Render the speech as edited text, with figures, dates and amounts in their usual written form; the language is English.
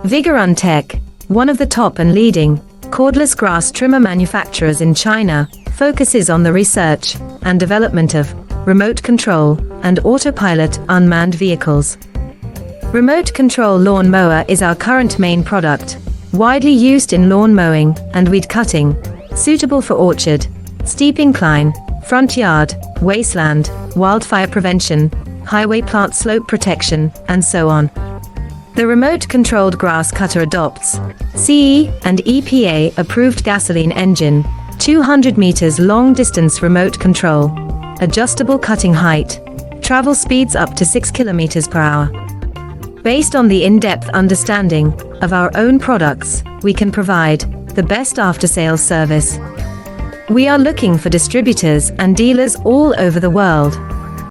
Vigorun Tech, one of the top and leading cordless grass trimmer manufacturers in China, focuses on the research and development of remote control and autopilot unmanned vehicles. Remote control lawn mower is our current main product, widely used in lawn mowing and weed cutting, suitable for orchard, steep incline, front yard, wasteland, wildfire prevention, highway plant slope protection, and so on. The remote-controlled grass cutter adopts CE and EPA approved gasoline engine, 200 meters long-distance remote control, adjustable cutting height, travel speeds up to 6 kilometers per hour. Based on the in-depth understanding of our own products, we can provide the best after-sales service. We are looking for distributors and dealers all over the world.